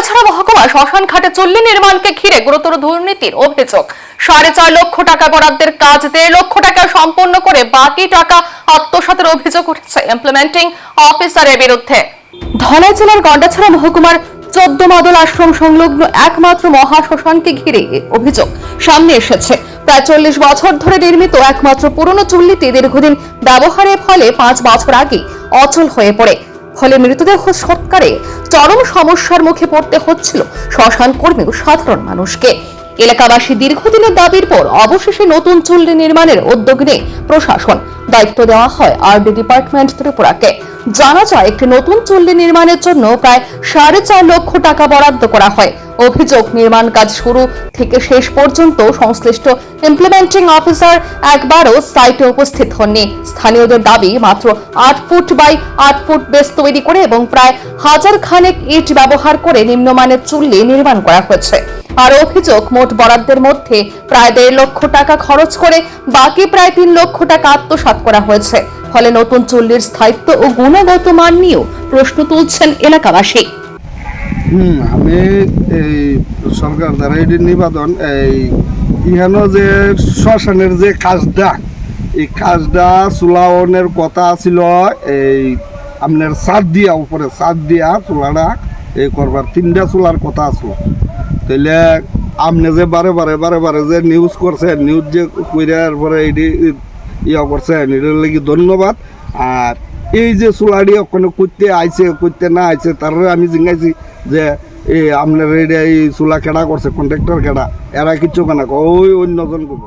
গন্ডাছড়া মহকুমা শ্মশান ঘাটে চুল্লি নির্মাণকে ঘিরে গুরুতর দুর্নীতির অভিযোগ। 4.5 লক্ষ টাকা বরাদ্দের কাজ 1.5 লক্ষ টাকা সম্পন্ন করে বাকি টাকা আত্মসাতের অভিযোগ উঠেছে ইমপ্লিমেন্টিং অফিসারের বিরুদ্ধে। ধলাই জেলার গন্ডাছড়া মহকুমার 14 মাদল আশ্রম সংলগ্ন একমাত্র মহাশ্মশানকে ঘিরে অভিযোগ সামনে এসেছে। প্রায় 40 বছর ধরে নির্মিত একমাত্র পুরনো চুল্লিটি দীর্ঘদিন ব্যবহারের ফলে 5 বছর আগে অচল হয়ে পড়ে। ফলে মৃতদেহ সৎকারে চরম সমস্যার মুখে পড়তে হচ্ছিল শ্মশান কর্মী ও সাধারণ মানুষকে। এলাকাবাসী দীর্ঘদিনের দাবির পর অবশেষে নতুন চুল্লি নির্মাণের উদ্যোগ নিয়ে প্রশাসন দায়িত্ব দেওয়া হয় আরডি ডিপার্টমেন্ট ত্রিপুরাকে। জানা যায় একটি নতুন চুল্লি নির্মাণের জন্য প্রায় 4.5 লক্ষ টাকা বরাদ্দ করা হয়। অভিযোগ, নির্মাণ কাজ শুরু থেকে শেষ পর্যন্ত সংশ্লিষ্ট ইমপ্লিমেন্টিং অফিসার একবারও সাইটে উপস্থিত হননি। স্থানীয়দের দাবি মাত্র 8 ফুট বাই 8 ফুট বেস তৈরি করে এবং প্রায় 1000 খানেক ইট ব্যবহার করে নিম্নমানের চুল্লি নির্মাণ করা হয়েছে। আর অভিযোগ, মোট বরাদ্দের মধ্যে প্রায় 1.5 লক্ষ টাকা খরচ করে বাকি প্রায় 3 লক্ষ টাকা আত্মসাৎ করা হয়েছে। ফলে নতুন চুল্লির স্থায়িত্ব ও গুণগত মান নিয়েও প্রশ্ন তুলছেন এলাকাবাসী। আমি এই সরকার দ্বারা এটি নিবেদন, এই ইহানো যে শ্মশানের যে কাজটা, এই কাজটা চুলাওনের কথা ছিল, এই আপনার ছাদ দিয়া উপরে ছাদ দিয়া চুলাটা এই করবার 3টা চুলার কথা আসলো। তাইলে আপনি যে বারে বারে যে নিউজ করছেন, নিউজ যে কইরার পরে এটি ইয়া করছেন, এটার লাগি ধন্যবাদ। আর এই যে চুলাটি ওখানে করতে আইছে করতে না আইছে তার আমি জিজ্ঞাসি যে এই আপনার এই চুলা কেডা করছে, কন্ট্রাক্টর কেডা, এরা কিচ্ছু কেনা ওই অন্যজন করবো।